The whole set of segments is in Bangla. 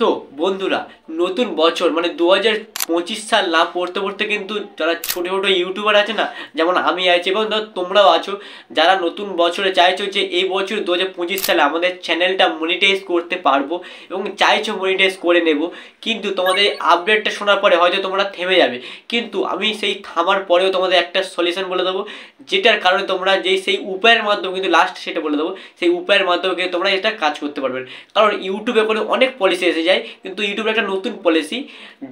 তো বন্ধুরা, নতুন বছর মানে 2025 সাল না পড়তে পড়তে কিন্তু যারা ছোটো ছোটো ইউটিউবার আছে না, যেমন আমি আছি এবং তোমরাও আছো, যারা নতুন বছরে চাইছো যে এই বছর 2025 সালে আমাদের চ্যানেলটা মনিটাইজ করতে পারবো এবং চাইছো মনিটাইজ করে নেব, কিন্তু তোমাদের আপডেটটা শোনার পরে হয়তো তোমরা থেমে যাবে। কিন্তু আমি সেই থামার পরেও তোমাদের একটা সলিউশন বলে দেবো, যেটার কারণে তোমরা সেই উপায়ের মাধ্যমে কিন্তু লাস্ট সেটা বলে দেবো, সেই উপায়ের মাধ্যমে কিন্তু তোমরা এটা কাজ করতে পারবেন। কারণ ইউটিউবে কোনো অনেক পলিসি এসে যায়, কিন্তু ইউটিউবের একটা নতুন পলিসি,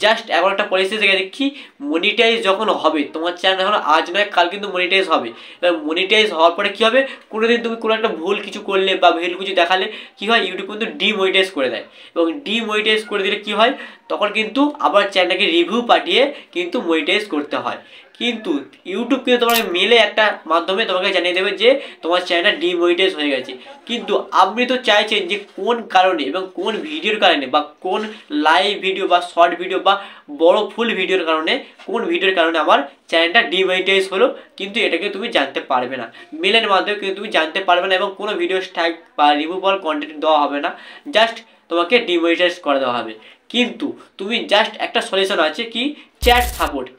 জাস্ট এমন একটা পলিসি এসে গেছে কি, মনিটাইজ যখন হবে তোমার চ্যানেল, এখন আজ নয় কাল কিন্তু মনিটাইজ হবে। এবার মনিটাইজ হওয়ার পরে কী হবে, কোনোদিন তুমি কোনো একটা ভুল কিছু করলে বা ভুল কিছু দেখালে কী হয়, ইউটিউব কিন্তু ডিমনিটাইজ করে দেয়। এবং ডিমনিটাইজ করে দিলে কী হয়, তখন কিন্তু আবার চ্যানেলটাকে রিভিউ পাঠিয়ে কিন্তু মনিটাইজ করতে হয়। কিন্তু ইউটিউব কিন্তু তোমাকে মেলে একটা মাধ্যমে তোমাকে জানিয়ে দেবে যে তোমার চ্যানেলটা ডিমনিটাইজ হয়ে গেছে। কিন্তু আপনি তো চাইছেন যে কোন কারণে এবং কোন ভিডিওর কারণে বা কোন লাইভ ভিডিও বা শর্ট ভিডিও বা বড় ফুল ভিডিওর কারণে, কোন ভিডিওর কারণে আমার চ্যানেলটা ডিমনিটাইজ হলো, কিন্তু এটাকে তুমি জানতে পারবে না। মেলের মাধ্যমে কিন্তু তুমি জানতে পারবে না এবং কোনো ভিডিও স্ট্রাইক বা রিমুভাল কন্টেন্ট দেওয়া হবে না, জাস্ট তোমাকে ডিমনিটাইজ করে দেওয়া হবে। কিন্তু তুমি জাস্ট একটা সলিউশন আছে কি, চ্যাট সাপোর্ট।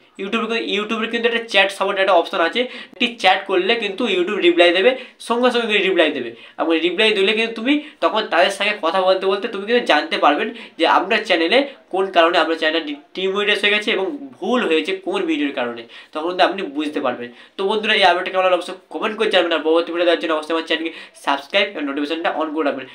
ইউটিউবের কিন্তু একটা চ্যাট সাপোর্ট একটা অপশন আছে, একটি চ্যাট করলে কিন্তু ইউটিউব রিপ্লাই দেবে, সঙ্গে সঙ্গে রিপ্লাই দেবে। এবং রিপ্লাই দিলে কিন্তু তুমি তখন তাদের সঙ্গে কথা বলতে বলতে তুমি কিন্তু জানতে পারবেন যে আপনার চ্যানেলে কোন কারণে আপনার চ্যানেলটা ডিমনিটাইজ হয়ে গেছে এবং ভুল হয়েছে কোন ভিডিওর কারণে, তখন কিন্তু আপনি বুঝতে পারবেন। তো বন্ধুরা, এই আপডেটটা কেমন অবশ্যই কমেন্ট করে জানবেন, আর পরবর্তী ভিডিও দেওয়ার জন্য অবশ্যই আমার চ্যানেলকে সাবস্ক্রাইব এবং নোটিফিকেশনটা অন করে রাখবেন।